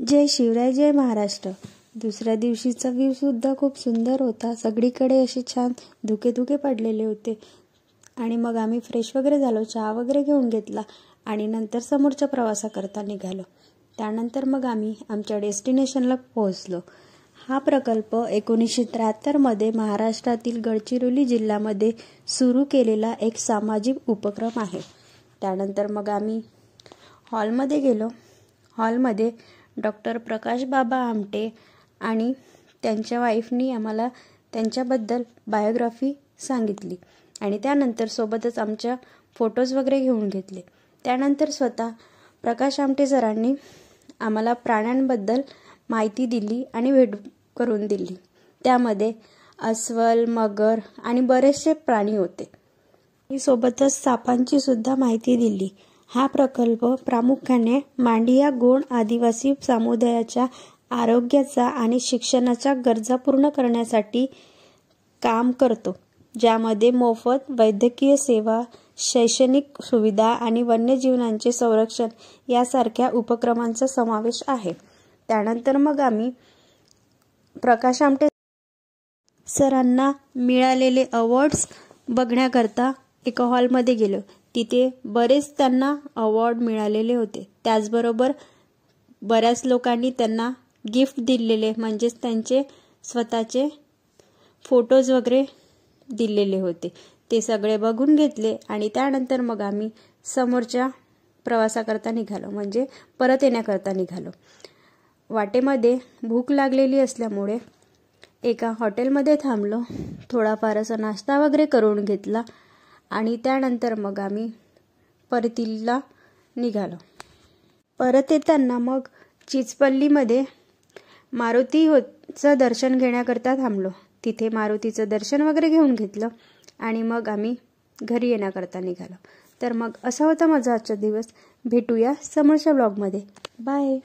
जय शिवराय, जय महाराष्ट्र। दुसऱ्या दिवशीचा व्ह्यू सुद्धा खूप सुंदर होता। सगळीकडे असे छान धुके धुके पडलेले होते। आणि मग आम्ही फ्रेश वगैरे झालो, चहा वगैरे घेऊन घेतला आणि नंतर समोरच्या प्रवासाकरता निघालो। त्यानंतर मग आम्ही आमच्या डेस्टिनेशनला पोहोचलो। हा प्रकल्प 1973 मध्ये महाराष्ट्रातील गडचिरोली जिल्ह्यामध्ये सुरू केलेला एक सामाजिक उपक्रम आहे। त्यानंतर मग आम्ही हॉलमध्ये गेलो। हॉलमध्ये डॉक्टर प्रकाश बाबा आमटे आणि त्यांच्या वाईफनी आम्हाला त्यांच्याबद्दल बायोग्राफी सांगितली आणि त्यानंतर सोबतच आमच्या फोटोज वगैरे घेऊन घेतले। त्यानंतर स्वतः प्रकाश आमटे सरांनी आम्हाला प्राण्यांबद्दल माहिती दिली आणि भेट करून दिली। त्यामध्ये अस्वल, मगर आणि बरेचसे प्राणी होते। सोबतच सापांची सुद्धा माहिती दिली। हा प्रकल्प प्रामुख्याने मांडिया गोंड आदिवासी समुदायाच्या आरोग्याचा आणि शिक्षणाच्या गरजा पूर्ण करण्यासाठी काम करतो, ज्यामध्ये मोफत वैद्यकीय सेवा, शैक्षणिक सुविधा आणि वन्यजीवांचे संरक्षण यासारख्या उपक्रमांचा समावेश आहे। त्यानंतर मग आम्ही प्रकाश आमटे सरांना मिळालेले अवॉर्ड्स बघण्याकरता एका हॉलमध्ये गेलो। तिथे बरेच त्यांना अवॉर्ड मिळालेले होते। त्याचबरोबर बऱ्याच लोकांनी त्यांना गिफ्ट दिलेले, म्हणजेच त्यांचे स्वतःचे फोटोज वगैरे दिलेले होते। ते सगळे बघून घेतले आणि त्यानंतर मग आम्ही समोरच्या प्रवासाकरता निघालो, म्हणजे परत येण्याकरता निघालो। वाटेमध्ये भूक लागलेली असल्यामुळे एका हॉटेलमध्ये थांबलो, थोडाफार असा नाश्ता वगैरे करून घेतला आणि त्यानंतर मग आम्ही परतीला निघालो। परत येताना मग चिचपल्लीमध्ये मारुतीचं दर्शन घेण्याकरता थांबलो। तिथे मारुतीचं दर्शन वगैरे घेऊन घेतलं आणि मग आम्ही घरी येण्याकरता निघालो। तर मग असा होता माझा आजचा दिवस। भेटूया समोरच्या ब्लॉगमध्ये। बाय।